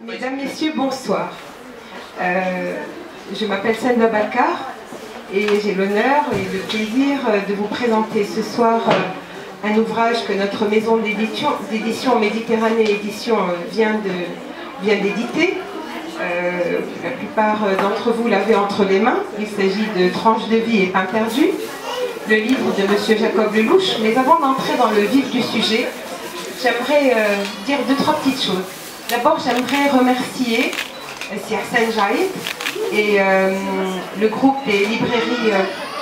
Mesdames, Messieurs, bonsoir. Je m'appelle Senda Bakar et j'ai l'honneur et le plaisir de vous présenter ce soir un ouvrage que notre maison d'édition Méditerranée Édition vient d'éditer. La plupart d'entre vous l'avez entre les mains. Il s'agit de Tranches de vie et pain perdu, le livre de M. Jacob Lelouch. Mais avant d'entrer dans le vif du sujet, j'aimerais dire deux, trois petites choses. D'abord, j'aimerais remercier Si Hassan Jaïd et le groupe des librairies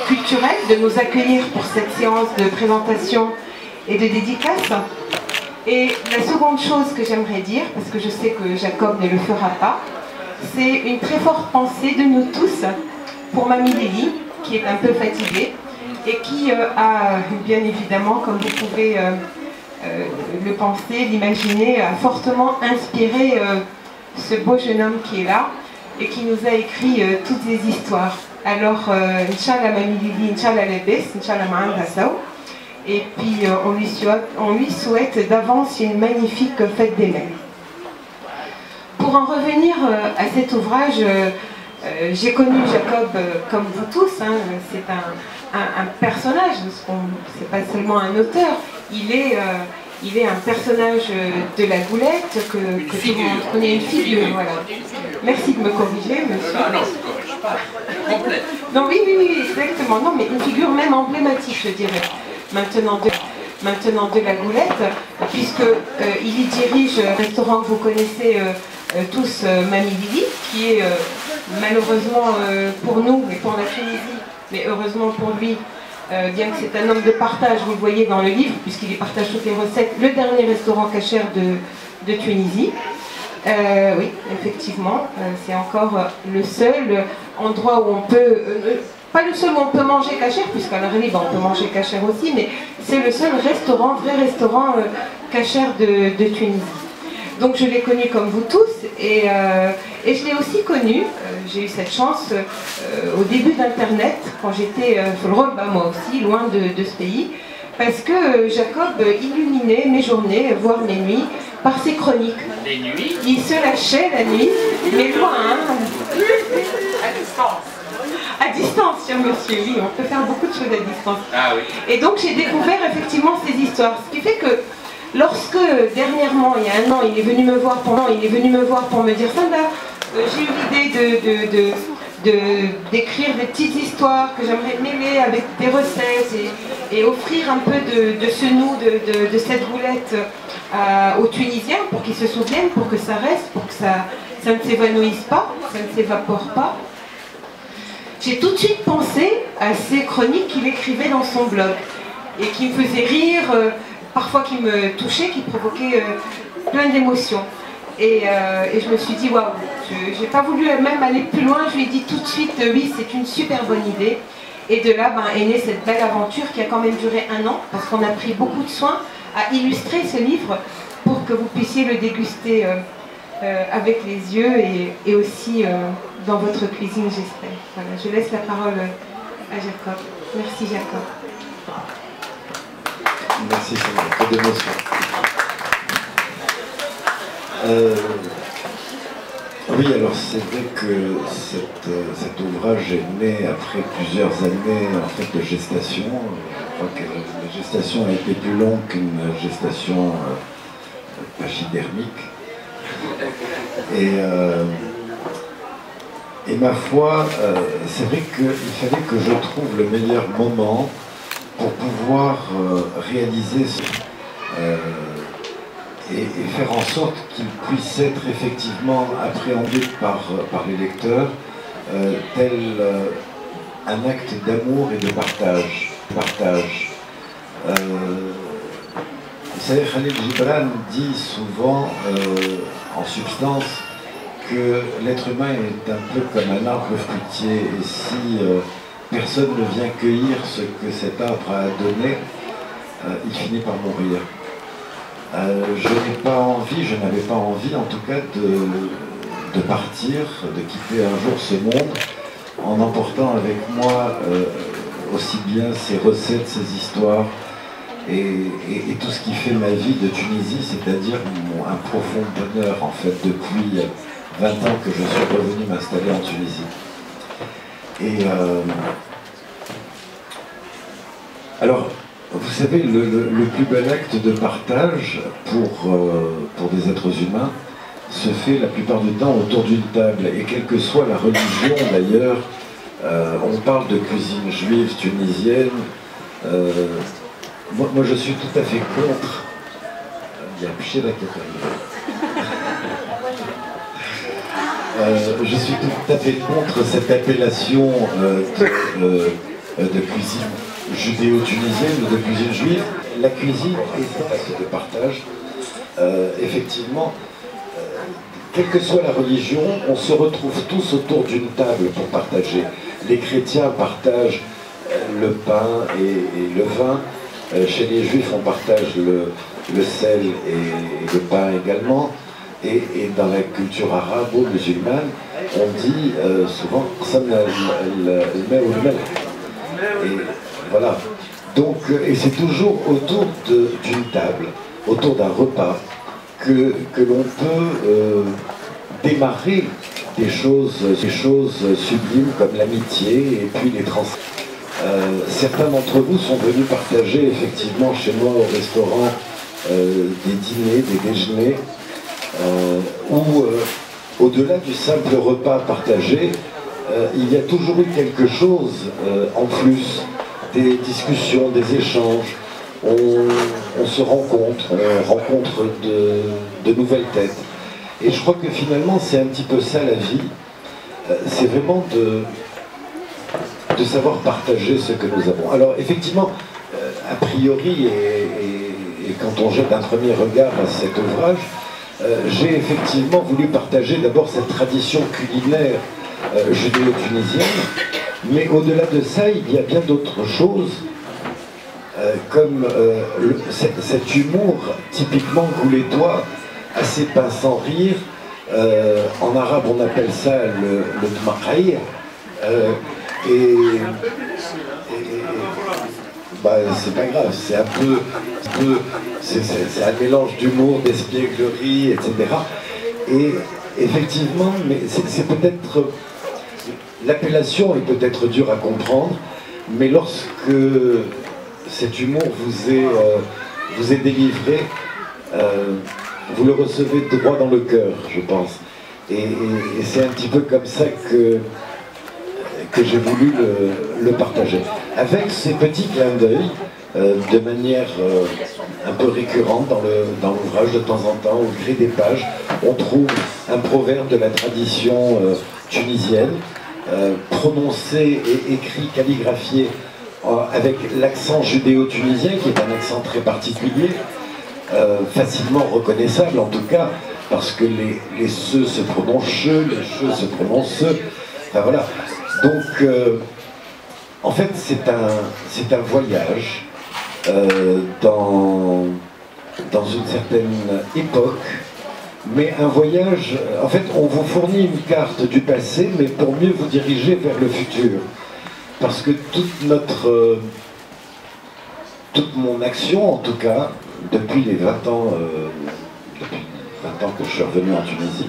culturelles de nous accueillir pour cette séance de présentation et de dédicace. Et la seconde chose que j'aimerais dire, parce que je sais que Jacob ne le fera pas, c'est une très forte pensée de nous tous pour Mamie Lily, qui est un peu fatiguée et qui a bien évidemment, comme vous pouvez le penser, l'imaginer, a fortement inspiré ce beau jeune homme qui est là et qui nous a écrit toutes ces histoires. Alors, Inch'Allah Mamie Lily, Inch'Allah Lebes, Inch'Allah Ma'anda Sao. Et puis on lui souhaite d'avance une magnifique fête des mères. Pour en revenir à cet ouvrage, j'ai connu Jacob comme vous tous, hein, c'est un personnage, c'est pas seulement un auteur, il est un personnage de la Goulette que tout le monde connaît, une figure, voilà. Merci de me corriger, monsieur. Ah non, je ne corrige pas, complète. Non, oui, exactement, non, mais une figure même emblématique, je dirais. Maintenant de la Goulette, puisque il y dirige un restaurant que vous connaissez tous, Mamie Lily, qui est malheureusement pour nous et pour la Tunisie, mais heureusement pour lui, bien que c'est un homme de partage, vous le voyez dans le livre, puisqu'il y partage toutes les recettes, le dernier restaurant cachère de Tunisie. Oui, effectivement, c'est encore le seul endroit où on peut... pas le seul où on peut manger cachère, puisqu'à la Réunion on peut manger cachère aussi, mais c'est le seul restaurant, vrai restaurant cachère de Tunisie. Donc je l'ai connu comme vous tous, et je l'ai aussi connu, j'ai eu cette chance au début d'Internet, quand j'étais sur le Rhône, moi aussi, loin de ce pays, parce que Jacob illuminait mes journées, voire mes nuits, par ses chroniques. Les nuits? Il se lâchait la nuit, mais loin, hein. À distance. À distance, cher monsieur, oui, on peut faire beaucoup de choses à distance. Ah oui. Et donc j'ai découvert effectivement ces histoires, ce qui fait que lorsque dernièrement, il y a un an, il est venu me voir pour me dire Sanda, j'ai eu l'idée d'écrire des petites histoires que j'aimerais mêler avec des recettes et offrir un peu de ce nous, de cette Goulette aux Tunisiens pour qu'ils se souviennent, pour que ça reste, pour que ça ne s'évanouisse pas, ça ne s'évapore pas. J'ai tout de suite pensé à ces chroniques qu'il écrivait dans son blog et qui me faisaient rire, parfois qui me touchaient, qui provoquaient plein d'émotions. Et je me suis dit, waouh, j'ai pas voulu même aller plus loin, je lui ai dit tout de suite, oui, c'est une super bonne idée. Et de là est née cette belle aventure qui a quand même duré 1 an, parce qu'on a pris beaucoup de soin à illustrer ce livre pour que vous puissiez le déguster avec les yeux et aussi dans votre cuisine, j'espère. Voilà, je laisse la parole à Jacob. Merci Jacob. Merci, c'est que d'émotion. Oui, alors c'est vrai que cet ouvrage est né après plusieurs années en fait, de gestation. Je crois que la gestation a été plus longue qu'une gestation pachydermique. Et ma foi, c'est vrai qu'il fallait que je trouve le meilleur moment pour pouvoir réaliser et faire en sorte qu'il puisse être effectivement appréhendé par les lecteurs tel un acte d'amour et de partage. Vous savez, Khalil Gibran dit souvent, en substance, que l'être humain est un peu comme un arbre fruitier, et si personne ne vient cueillir ce que cet arbre a donné, il finit par mourir. Je n'avais pas envie en tout cas de partir, de quitter un jour ce monde en emportant avec moi aussi bien ces recettes, ces histoires et tout ce qui fait ma vie de Tunisie, c'est-à-dire un profond bonheur en fait depuis 20 ans que je suis revenu m'installer en Tunisie. Et alors, vous savez, le plus bel acte de partage pour des êtres humains se fait la plupart du temps autour d'une table. Et quelle que soit la religion d'ailleurs, on parle de cuisine juive, tunisienne. Moi je suis tout à fait contre. Il y a Pichela qui est arrivé. Je suis tout à fait contre cette appellation de cuisine judéo-tunisienne ou de cuisine juive. La cuisine est un acte de partage. Effectivement, quelle que soit la religion, on se retrouve tous autour d'une table pour partager. Les chrétiens partagent le pain et le vin. Chez les juifs, on partage le sel et le pain également. Et dans la culture arabe ou musulmane, on dit souvent et voilà. Donc, et c'est toujours autour d'une table, autour d'un repas, que l'on peut démarrer des choses sublimes comme l'amitié et puis les transmettre. Certains d'entre vous sont venus partager effectivement chez moi au restaurant des dîners, des déjeuners, où au-delà du simple repas partagé, il y a toujours eu quelque chose en plus, des discussions, des échanges. On se rencontre, on rencontre de nouvelles têtes. Et je crois que finalement c'est un petit peu ça la vie, c'est vraiment de savoir partager ce que nous avons. Alors effectivement, a priori, et quand on jette un premier regard à cet ouvrage, j'ai effectivement voulu partager d'abord cette tradition culinaire judéo-tunisienne, mais au-delà de ça, il y a bien d'autres choses, comme cet humour typiquement goulétois, assez pince sans rire. En arabe, on appelle ça le dmaqaïr. Bah, c'est pas grave, c'est c'est un mélange d'humour, d'espièglerie, etc. Et effectivement, mais c'est peut-être, l'appellation est peut-être dure à comprendre, mais lorsque cet humour vous est délivré, vous le recevez droit dans le cœur, je pense. Et c'est un petit peu comme ça que j'ai voulu le partager. Avec ces petits clins d'œil, de manière un peu récurrente dans l'ouvrage, de temps en temps, au gré des pages, on trouve un proverbe de la tradition tunisienne, prononcé et écrit, calligraphié avec l'accent judéo-tunisien, qui est un accent très particulier, facilement reconnaissable en tout cas, parce que les se se prononcent che, les che se prononcent se. Enfin voilà. Donc, en fait, c'est un voyage dans une certaine époque, mais un voyage, en fait, on vous fournit une carte du passé, mais pour mieux vous diriger vers le futur. Parce que toute mon action, en tout cas, depuis les 20 ans, que je suis revenu en Tunisie,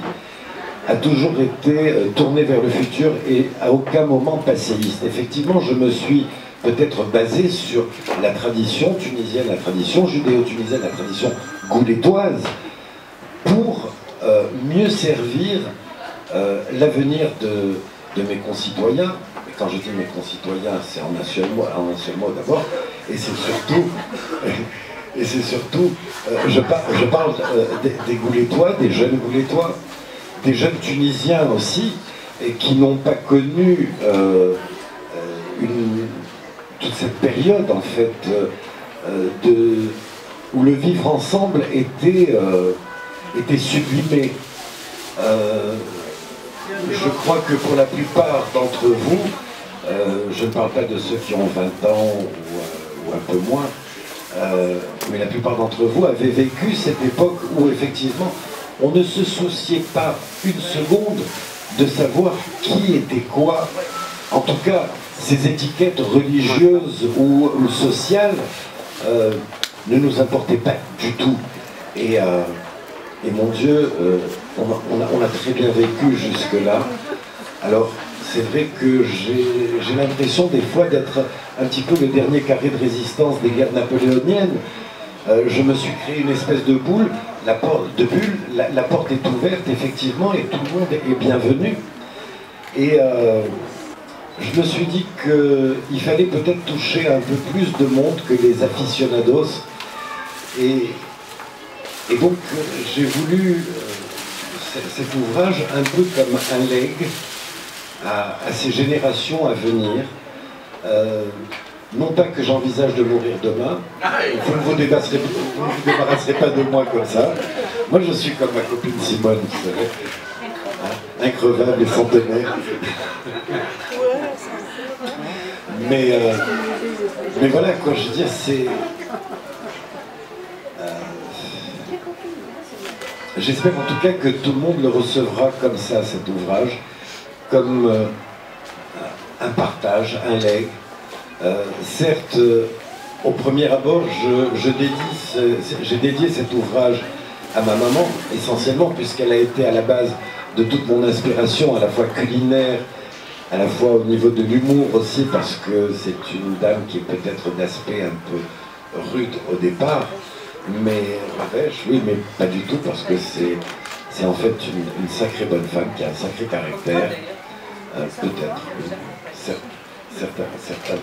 a toujours été tournée vers le futur et à aucun moment passéiste. Effectivement, je me suis peut-être basé sur la tradition tunisienne, la tradition judéo-tunisienne, la tradition goulétoise, pour mieux servir l'avenir de mes concitoyens. Et quand je dis mes concitoyens, c'est en un seul mot d'abord, et c'est surtout, je parle des Goulétois, des jeunes Goulétois, des jeunes Tunisiens aussi, et qui n'ont pas connu toute cette période en fait où le vivre ensemble était sublimé. Je crois que pour la plupart d'entre vous, je ne parle pas de ceux qui ont 20 ans ou un peu moins, mais la plupart d'entre vous avaient vécu cette époque où effectivement on ne se souciait pas une seconde de savoir qui était quoi en tout cas, ces étiquettes religieuses ou sociales ne nous importaient pas du tout. Et mon Dieu, on a très bien vécu jusque-là. Alors, c'est vrai que j'ai l'impression des fois d'être un petit peu le dernier carré de résistance des guerres napoléoniennes. Je me suis créé une espèce de boule, la porte est ouverte effectivement et tout le monde est bienvenu. Et je me suis dit qu'il fallait peut-être toucher un peu plus de monde que les aficionados. Et donc j'ai voulu cet ouvrage un peu comme un legs à ces générations à venir. Non pas que j'envisage de mourir demain, vous ne vous débarrasserez pas de moi comme ça. Moi je suis comme ma copine Simone, vous savez, hein, increvable et centenaire. Mais voilà quoi, je veux dire, c'est... J'espère en tout cas que tout le monde le recevra comme ça, cet ouvrage, comme un partage, un legs. Certes, au premier abord, j'ai dédié cet ouvrage à ma maman, essentiellement, puisqu'elle a été à la base de toute mon inspiration, à la fois culinaire, à la fois au niveau de l'humour aussi, parce que c'est une dame qui est peut-être d'aspect un peu rude au départ, mais revêche, oui, mais pas du tout, parce que c'est en fait une sacrée bonne femme qui a un sacré caractère, peut-être, certes. Certains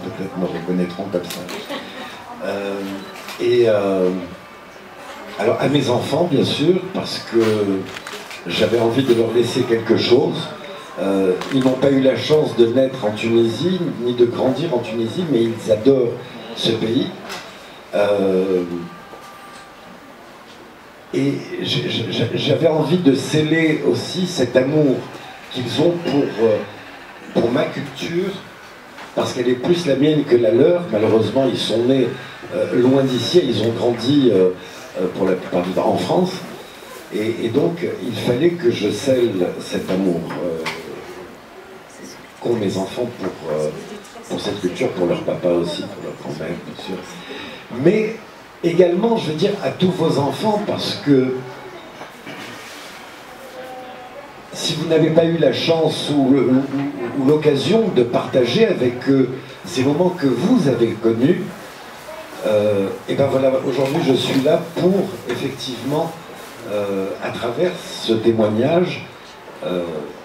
peut-être me reconnaîtront comme ça. Alors à mes enfants, bien sûr, parce que j'avais envie de leur laisser quelque chose. Ils n'ont pas eu la chance de naître en Tunisie, ni de grandir en Tunisie, mais ils adorent ce pays. Et j'avais envie de sceller aussi cet amour qu'ils ont pour ma culture, parce qu'elle est plus la mienne que la leur. Malheureusement, ils sont nés loin d'ici, ils ont grandi pour la plupart du temps en France, et donc il fallait que je scelle cet amour qu'ont mes enfants pour cette culture, pour leur papa aussi, pour leur grand-mère, bien sûr. Mais également, je veux dire, à tous vos enfants, parce que si vous n'avez pas eu la chance ou l'occasion de partager avec eux ces moments que vous avez connus, et ben voilà, aujourd'hui je suis là pour effectivement, à travers ce témoignage,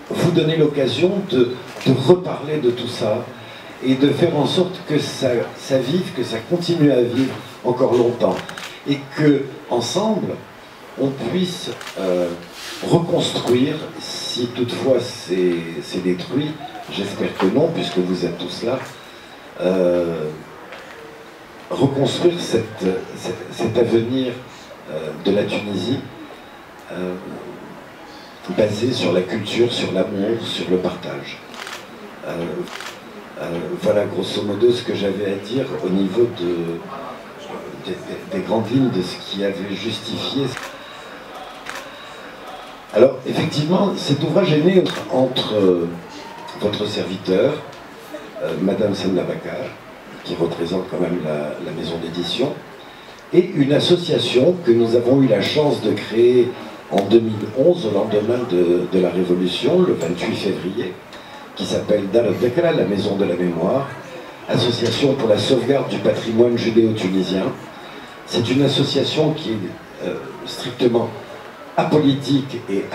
vous donner l'occasion de reparler de tout ça et de faire en sorte que ça vive, que ça continue à vivre encore longtemps, et que ensemble on puisse reconstruire, si toutefois c'est détruit, j'espère que non, puisque vous êtes tous là, reconstruire cet avenir de la Tunisie, basé sur la culture, sur l'amour, sur le partage. Voilà grosso modo ce que j'avais à dire au niveau des grandes lignes de ce qui avait justifié. Alors, effectivement, cet ouvrage est né entre votre serviteur, Madame Semna Bakar, qui représente quand même la maison d'édition, et une association que nous avons eu la chance de créer en 2011, au lendemain de la Révolution, le 28 février, qui s'appelle Dar al-Dhikra, la maison de la mémoire, association pour la sauvegarde du patrimoine judéo-tunisien. C'est une association qui est strictement apolitique et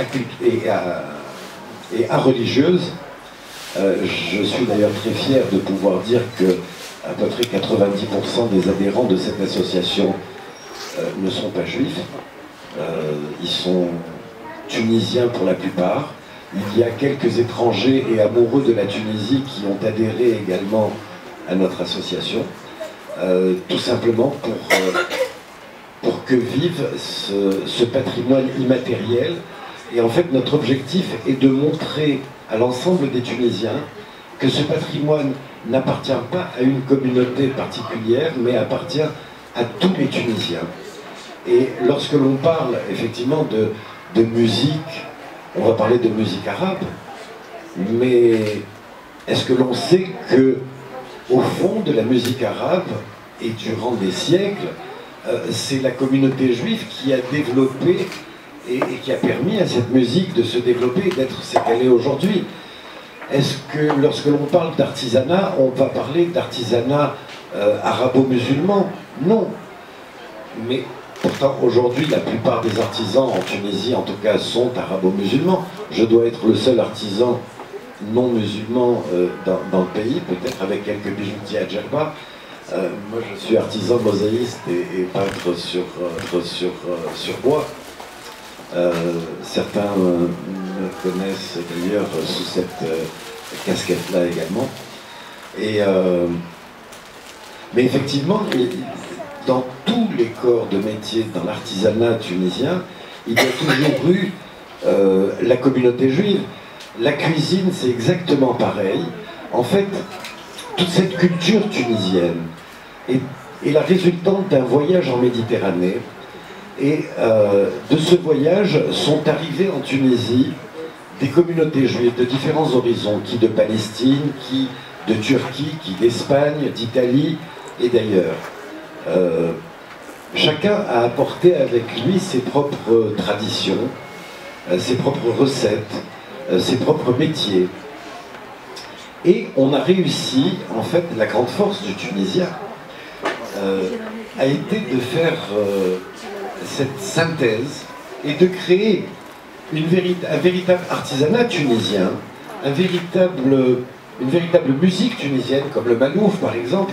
religieuse. Je suis d'ailleurs très fier de pouvoir dire que à peu près 90% des adhérents de cette association ne sont pas juifs. Ils sont tunisiens pour la plupart. Il y a quelques étrangers et amoureux de la Tunisie qui ont adhéré également à notre association, tout simplement pour que vive ce patrimoine immatériel. Et en fait, notre objectif est de montrer à l'ensemble des Tunisiens que ce patrimoine n'appartient pas à une communauté particulière, mais appartient à tous les Tunisiens. Et lorsque l'on parle effectivement de musique, on va parler de musique arabe, mais est-ce que l'on sait que, au fond de la musique arabe, et durant des siècles, c'est la communauté juive qui a développé et qui a permis à cette musique de se développer et d'être ce qu'elle est aujourd'hui. Est-ce que lorsque l'on parle d'artisanat, on va parler d'artisanat arabo-musulman? Non. Mais pourtant, aujourd'hui, la plupart des artisans en Tunisie, en tout cas, sont arabo-musulmans. Je dois être le seul artisan non musulman dans le pays, peut-être avec quelques bijoutiers à Djerba. Moi, je suis artisan mosaïste et peintre sur bois. Certains me connaissent d'ailleurs sous cette casquette-là également. Mais effectivement, dans tous les corps de métier, dans l'artisanat tunisien, il y a toujours eu la communauté juive. La cuisine, c'est exactement pareil. En fait, toute cette culture tunisienne est la résultante d'un voyage en Méditerranée. Et de ce voyage sont arrivées en Tunisie des communautés juives de différents horizons, qui de Palestine, qui de Turquie, qui d'Espagne, d'Italie et d'ailleurs. Chacun a apporté avec lui ses propres traditions, ses propres recettes, ses propres métiers. Et on a réussi, en fait, la grande force du Tunisien a été de faire cette synthèse et de créer un véritable artisanat tunisien, une véritable musique tunisienne, comme le malouf par exemple,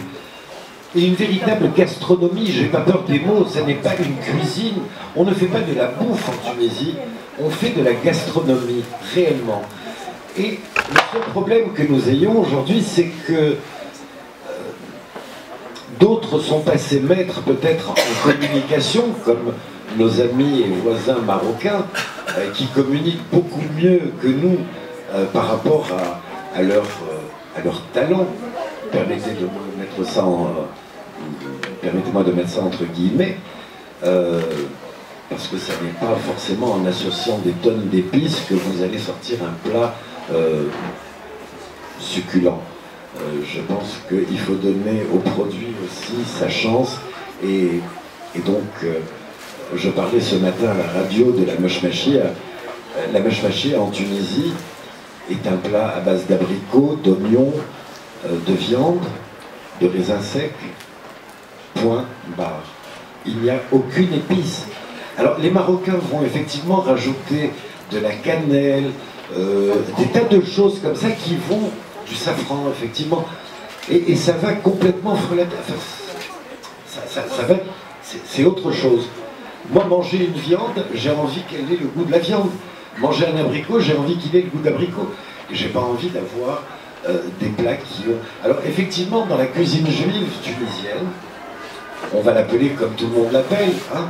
et une véritable gastronomie. J'ai pas peur des mots, ça n'est pas une cuisine. On ne fait pas de la bouffe en Tunisie, on fait de la gastronomie, réellement. Et le seul problème que nous ayons aujourd'hui, c'est que d'autres sont passés maîtres peut-être en communication, comme nos amis et voisins marocains, qui communiquent beaucoup mieux que nous par rapport à leur talent. Permettez-moi de mettre ça entre guillemets, parce que ça n'est pas forcément en associant des tonnes d'épices que vous allez sortir un plat succulent. Je pense qu'il faut donner au produit aussi sa chance, et donc je parlais ce matin à la radio de la meshmachia. La meshmachia en Tunisie est un plat à base d'abricots, d'oignons, de viande, de raisins secs, point barre. Il n'y a aucune épice. Alors les Marocains vont effectivement rajouter de la cannelle, des tas de choses comme ça qui vont, du safran effectivement, et ça va complètement frelater. Enfin, c'est autre chose. Moi, manger une viande, j'ai envie qu'elle ait le goût de la viande. Manger un abricot, j'ai envie qu'il ait le goût d'abricot. J'ai pas envie d'avoir des plats qui ont... Alors effectivement, dans la cuisine juive tunisienne, on va l'appeler comme tout le monde l'appelle, hein,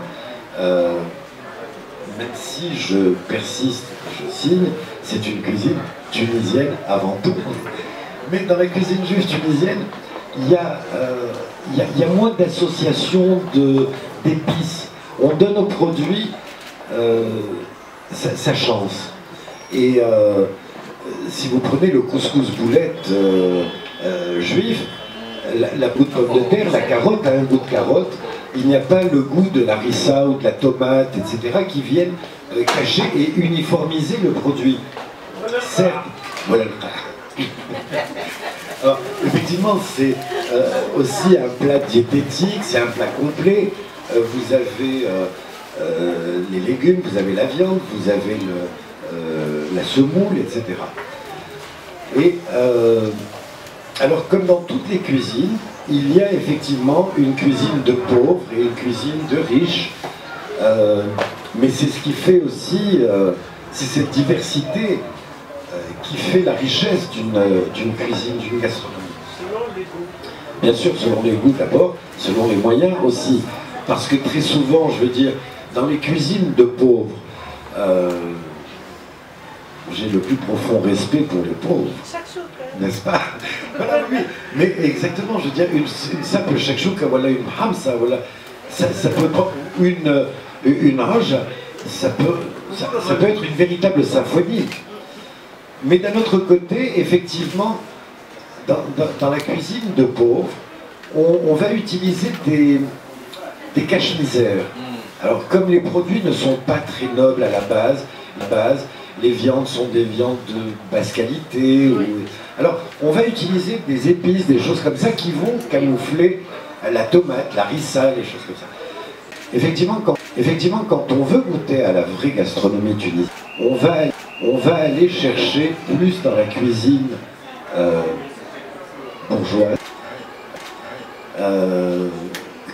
même si je persiste, je signe, c'est une cuisine tunisienne avant tout. Mais dans la cuisine juive tunisienne, il y a moins d'associations d'épices. On donne au produit sa chance. Et si vous prenez le couscous boulette juif, la bout de pomme de terre, la carotte a un goût de carotte. Il n'y a pas le goût de la harissa ou de la tomate, etc., qui viennent cacher et uniformiser le produit. Certes, voilà le cas. Alors, effectivement, c'est aussi un plat diététique, c'est un plat complet. Vous avez les légumes, vous avez la viande, vous avez la semoule, etc. Et alors, comme dans toutes les cuisines, il y a effectivement une cuisine de pauvres et une cuisine de riches. Mais c'est ce qui fait aussi, c'est cette diversité qui fait la richesse d'une cuisine, d'une gastronomie. Bien sûr, selon les goûts d'abord, selon les moyens aussi. Parce que très souvent, je veux dire, dans les cuisines de pauvres, j'ai le plus profond respect pour les pauvres. N'est-ce pas? Voilà, oui. Mais exactement, je veux dire, une simple shakshuka, voilà, une hamsa, voilà, ça peut pas, une raja, ça peut être une véritable symphonie. Mais d'un autre côté, effectivement, dans la cuisine de pauvres, on va utiliser des cache-misères. Alors comme les produits ne sont pas très nobles à la base, les viandes sont des viandes de basse qualité. Alors on va utiliser des épices, des choses comme ça qui vont camoufler la tomate, la rissa, les choses comme ça. Effectivement, quand on veut goûter à la vraie gastronomie tunisienne, on va aller chercher plus dans la cuisine bourgeoise,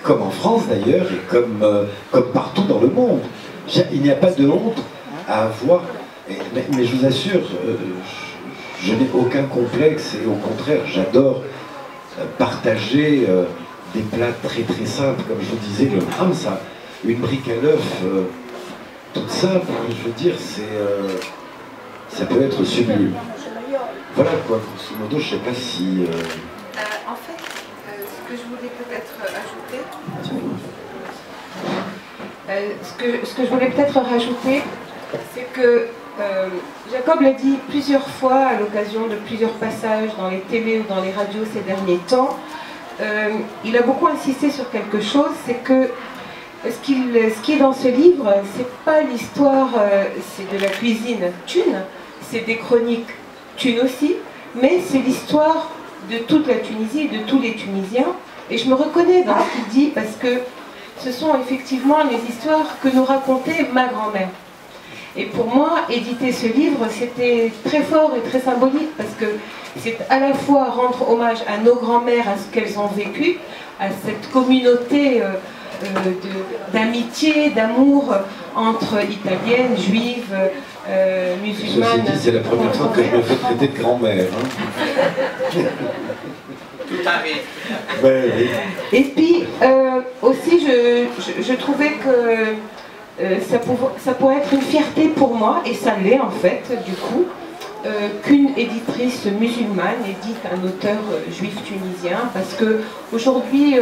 comme en France d'ailleurs, et comme partout dans le monde. Il n'y a pas de honte à avoir, mais je vous assure, je n'ai aucun complexe, et au contraire, j'adore partager des plats très très simples, comme je vous disais, le hamsa, une brique à l'œuf toute simple, je veux dire, ça peut être sublime. Voilà quoi, grosso modo, je ne sais pas si... En fait, ce que je voulais peut-être ajouter, ce que je voulais peut-être rajouter, c'est que Jacob l'a dit plusieurs fois à l'occasion de plusieurs passages dans les télés ou dans les radios ces derniers temps. Il a beaucoup insisté sur quelque chose, c'est que ce qui est dans ce livre, c'est pas l'histoire, c'est de la cuisine thune, c'est des chroniques thunes aussi, mais c'est l'histoire de toute la Tunisie et de tous les Tunisiens. Et je me reconnais dans ce qu'il dit parce que ce sont effectivement les histoires que nous racontait ma grand-mère. Et pour moi, éditer ce livre, c'était très fort et très symbolique parce que c'est à la fois rendre hommage à nos grands-mères, à ce qu'elles ont vécu, à cette communauté d'amitié, d'amour entre italiennes, juives, musulmanes. C'est la première fois que je me fais traiter de grand-mère. Hein. Tout arrive. Ouais, oui. Et puis aussi, je trouvais que ça pourrait être une fierté pour moi, et ça l'est en fait, du coup, qu'une éditrice musulmane édite un auteur juif tunisien, parce que aujourd'hui,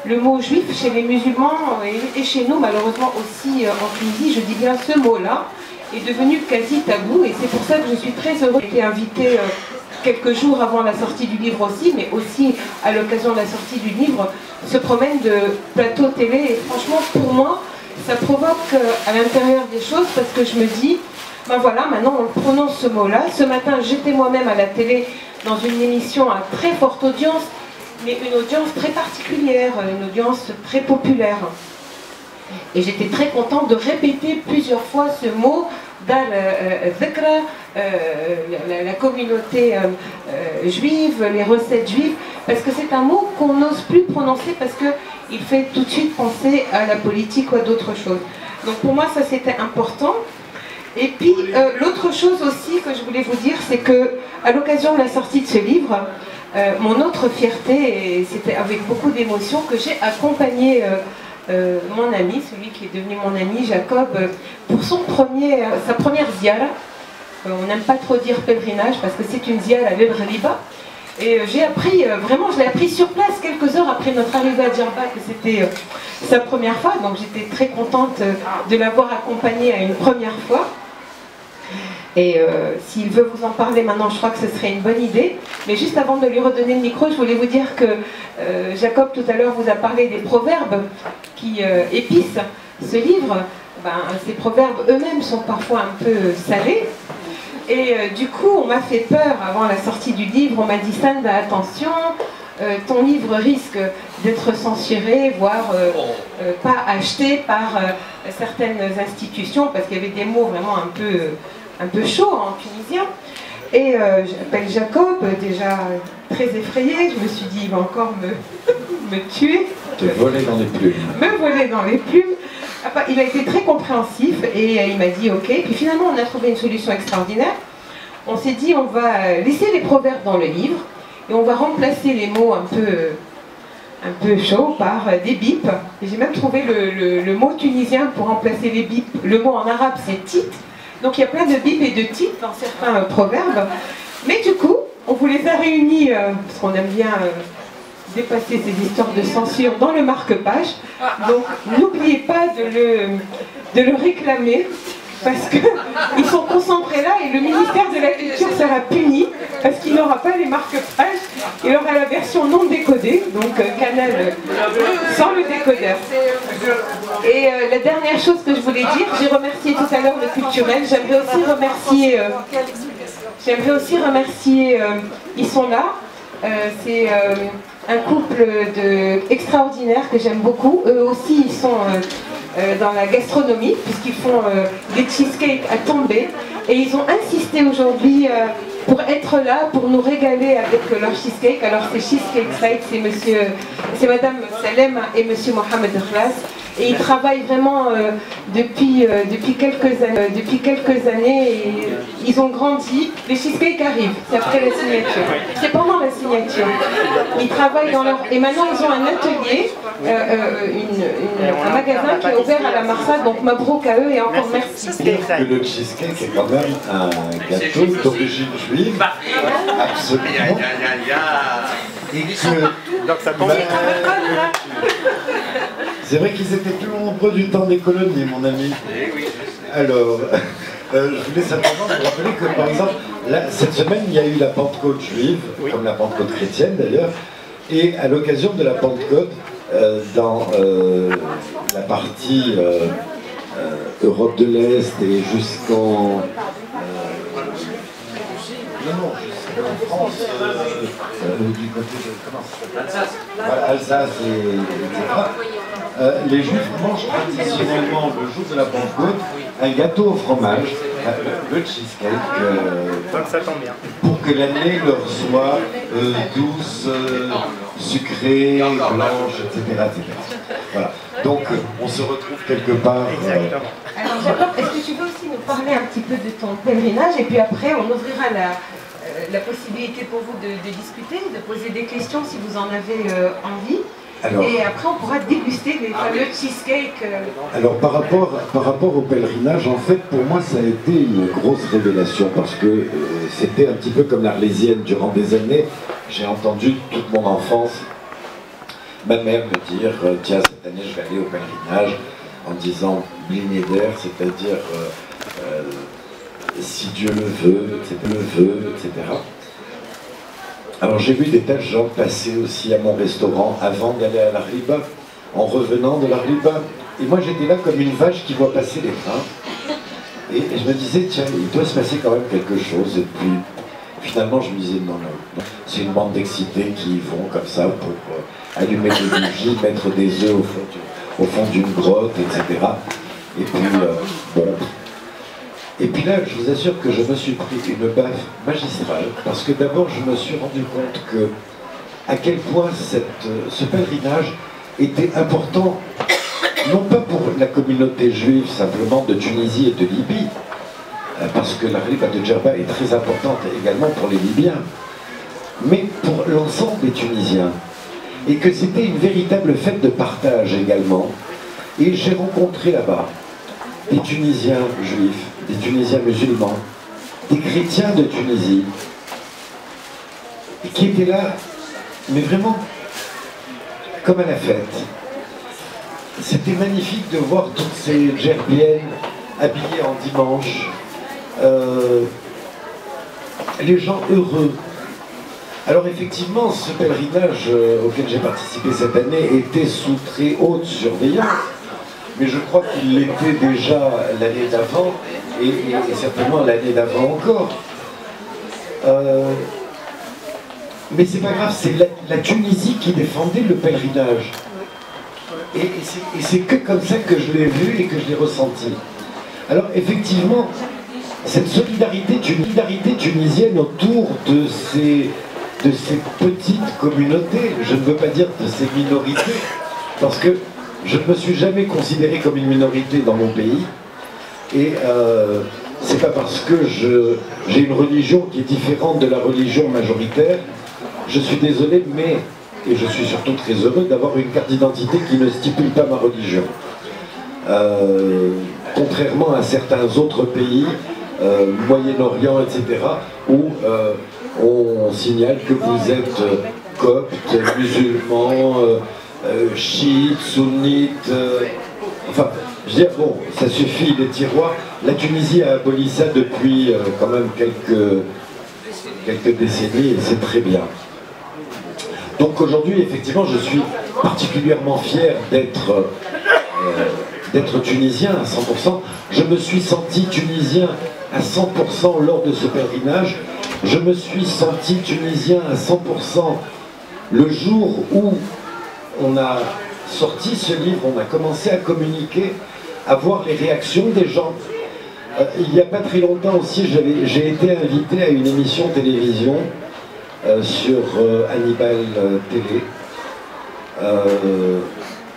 le mot juif chez les musulmans et chez nous, malheureusement aussi en Tunisie, je dis bien ce mot-là, est devenu quasi tabou, et c'est pour ça que je suis très heureuse. J'ai été invitée quelques jours avant la sortie du livre aussi, mais aussi à l'occasion de la sortie du livre, se promène de plateau télé, et franchement, pour moi, ça provoque à l'intérieur des choses, parce que je me dis, ben voilà, maintenant on prononce ce mot-là. Ce matin, j'étais moi-même à la télé dans une émission à très forte audience, mais une audience très particulière, une audience très populaire. Et j'étais très contente de répéter plusieurs fois ce mot dans la communauté juive, les recettes juives, parce que c'est un mot qu'on n'ose plus prononcer parce qu'il fait tout de suite penser à la politique ou à d'autres choses. Donc pour moi, ça c'était important. Et puis l'autre chose aussi que je voulais vous dire, c'est que à l'occasion de la sortie de ce livre, mon autre fierté, et c'était avec beaucoup d'émotion, que j'ai accompagné mon ami, celui qui est devenu mon ami, Jacob, pour sa première ziara. On n'aime pas trop dire pèlerinage parce que c'est une ziara à l'El Ghaliba. Et j'ai appris, vraiment, je l'ai appris sur place quelques heures après notre arrivée à Djerba, que c'était sa première fois. Donc j'étais très contente de l'avoir accompagné à une première fois. Et s'il veut vous en parler maintenant, je crois que ce serait une bonne idée. Mais juste avant de lui redonner le micro, je voulais vous dire que Jacob tout à l'heure vous a parlé des proverbes qui épicent ce livre. Ben, ces proverbes eux-mêmes sont parfois un peu salés. Et du coup, on m'a fait peur avant la sortie du livre. On m'a dit, Sanda, attention, ton livre risque d'être censuré, voire pas acheté par certaines institutions, parce qu'il y avait des mots vraiment un peu chaud en tunisien. Et j'appelle Jacob, déjà très effrayé, je me suis dit, il va encore me tuer. Te voler dans les plumes. Me voler dans les plumes. Enfin, il a été très compréhensif et il m'a dit ok. Puis finalement, on a trouvé une solution extraordinaire. On s'est dit, on va laisser les proverbes dans le livre et on va remplacer les mots un peu chauds par des bips. Et j'ai même trouvé le mot tunisien pour remplacer les bips. Le mot en arabe, c'est tit. Donc il y a plein de bips et de tit dans certains proverbes. Mais du coup, on vous les a réunis, parce qu'on aime bien dépasser ces histoires de censure dans le marque-page. Donc n'oubliez pas de le réclamer. parce qu'ils sont concentrés là et le ministère de la Culture sera puni parce qu'il n'aura pas les marque-pages, il aura la version non décodée, donc Canal sans le décodeur. Et la dernière chose que je voulais dire, j'ai remercié tout à l'heure le culturel, j'aimerais aussi remercier, ils sont là, c'est un couple extraordinaire que j'aime beaucoup, eux aussi ils sont dans la gastronomie puisqu'ils font des cheesecakes à tomber et ils ont insisté aujourd'hui pour être là, pour nous régaler avec leur cheesecake. Alors c'est Cheesecake Site, c'est Madame Salem et Monsieur Mohamed Khlas. Et ils travaillent vraiment depuis quelques années et ils ont grandi. Les cheesecakes arrivent, c'est après la signature. C'est pendant la signature. Ils travaillent dans leur... Et maintenant ils ont un atelier, un magasin qui est ouvert à la Marsade, donc mabrouk à eux et encore merci. Le cheesecake est quand même un gâteau d'origine juive, absolument. Donc ça tombe. C'est vrai qu'ils étaient plus nombreux du temps des colonies, mon ami. Alors, je voulais simplement vous rappeler que, par exemple, là, cette semaine, il y a eu la Pentecôte juive, comme la Pentecôte chrétienne d'ailleurs, et à l'occasion de la Pentecôte, dans la partie Europe de l'Est et jusqu'en... en France, du côté de comment ça s'appelle, Alsace, etc. Les Juifs mangent traditionnellement le jour de la Pentecôte un gâteau au fromage, le cheesecake, Donc ça tombe bien. pour que l'année leur soit douce, sucrée, blanche, etc., Voilà. Donc on se retrouve quelque part. Exactement. Alors Jacob, est-ce que tu veux aussi nous parler un petit peu de ton pèlerinage et puis après on ouvrira la possibilité pour vous de discuter, de poser des questions si vous en avez envie. Alors, et après on pourra déguster les fameux cheesecakes. Alors par rapport au pèlerinage, en fait pour moi ça a été une grosse révélation parce que c'était un petit peu comme l'Arlésienne. Durant des années, j'ai entendu toute mon enfance ma mère me dire tiens cette année je vais aller au pèlerinage, en disant Blineder, c'est-à-dire si Dieu le veut, etc. Alors j'ai vu des tas de gens passer aussi à mon restaurant avant d'aller à l'Arriba, en revenant de l'Arriba. Et moi j'étais là comme une vache qui voit passer les trains. Et je me disais, tiens, il doit se passer quand même quelque chose. Et puis finalement je me disais, non, c'est une bande d'excités qui y vont comme ça pour allumer des bougies, mettre des œufs au fond d'une grotte, etc. Et puis, bon... Et puis là, je vous assure que je me suis pris une baffe magistrale, parce que d'abord, je me suis rendu compte que, à quel point ce pèlerinage était important, non pas pour la communauté juive simplement de Tunisie et de Libye, parce que la riba de Djerba est très importante également pour les Libyens, mais pour l'ensemble des Tunisiens. Et que c'était une véritable fête de partage également. Et j'ai rencontré là-bas des Tunisiens juifs, des Tunisiens musulmans, des chrétiens de Tunisie, qui étaient là, mais vraiment comme à la fête. C'était magnifique de voir toutes ces djerbiennes habillées en dimanche, les gens heureux. Alors effectivement, ce pèlerinage auquel j'ai participé cette année était sous très haute surveillance, mais je crois qu'il l'était déjà l'année d'avant, et certainement l'année d'avant encore. Mais c'est pas grave, c'est la Tunisie qui défendait le pèlerinage. Et c'est que comme ça que je l'ai vu et que je l'ai ressenti. Alors effectivement, cette solidarité tunisienne autour de ces petites communautés, je ne veux pas dire de ces minorités, parce que je ne me suis jamais considéré comme une minorité dans mon pays, et c'est pas parce que j'ai une religion qui est différente de la religion majoritaire, je suis désolé, mais, et je suis surtout très heureux d'avoir une carte d'identité qui ne stipule pas ma religion. Contrairement à certains autres pays, Moyen-Orient, etc., où on signale que vous êtes copte, musulman, chiite, sunnite, enfin, je veux dire, bon, ça suffit les tiroirs. La Tunisie a aboli ça depuis quand même quelques décennies et c'est très bien. Donc aujourd'hui, effectivement, je suis particulièrement fier d'être tunisien à 100%. Je me suis senti tunisien à 100% lors de ce pèlerinage. Je me suis senti tunisien à 100% le jour où on a sorti ce livre, on a commencé à communiquer, à voir les réactions des gens. Il n'y a pas très longtemps aussi, j'ai été invité à une émission télévision sur Hannibal Télé.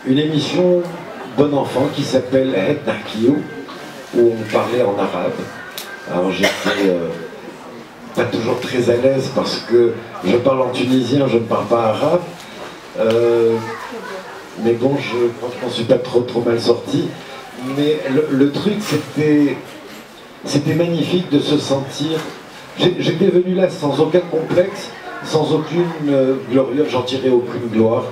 Une émission bon enfant qui s'appelle Het Narkiou, où on parlait en arabe. Alors j'étais pas toujours très à l'aise parce que je parle en tunisien, je ne parle pas arabe. Mais bon, je crois que je m'en suis pas trop mal sorti. Mais le truc, c'était magnifique de se sentir... J'étais venu là sans aucun complexe, sans aucune gloriole, j'en tirais aucune gloire.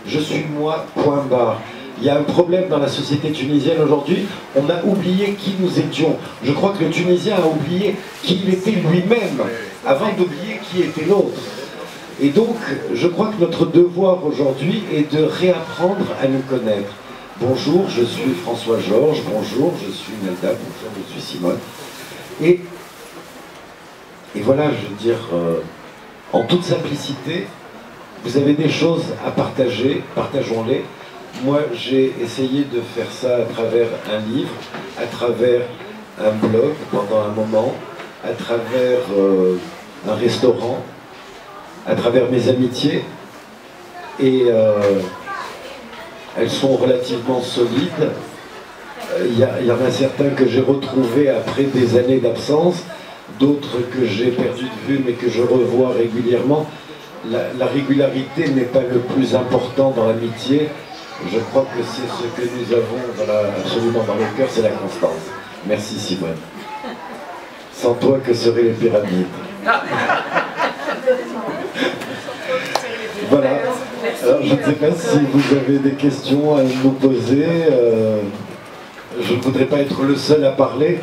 Je suis moi, point barre. Il y a un problème dans la société tunisienne aujourd'hui, on a oublié qui nous étions. Je crois que le Tunisien a oublié qui il était lui-même, avant d'oublier qui était l'autre. Et donc, je crois que notre devoir aujourd'hui est de réapprendre à nous connaître. Bonjour, je suis François Georges, bonjour, je suis Nelda, bonjour, je suis Simone. Et voilà, je veux dire, en toute simplicité, vous avez des choses à partager, partageons-les. Moi, j'ai essayé de faire ça à travers un livre, à travers un blog pendant un moment, à travers un restaurant, à travers mes amitiés. Et elles sont relativement solides. Il y en a certains que j'ai retrouvés après des années d'absence, d'autres que j'ai perdu de vue mais que je revois régulièrement. La régularité n'est pas le plus important dans l'amitié. Je crois que c'est ce que nous avons absolument dans le cœur, c'est la constance. Merci Simone. Sans toi, que seraient les pyramides? Voilà. Alors je ne sais pas si vous avez des questions à nous poser. Je ne voudrais pas être le seul à parler.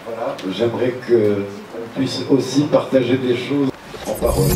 Voilà. J'aimerais qu'on puisse aussi partager des choses en parole.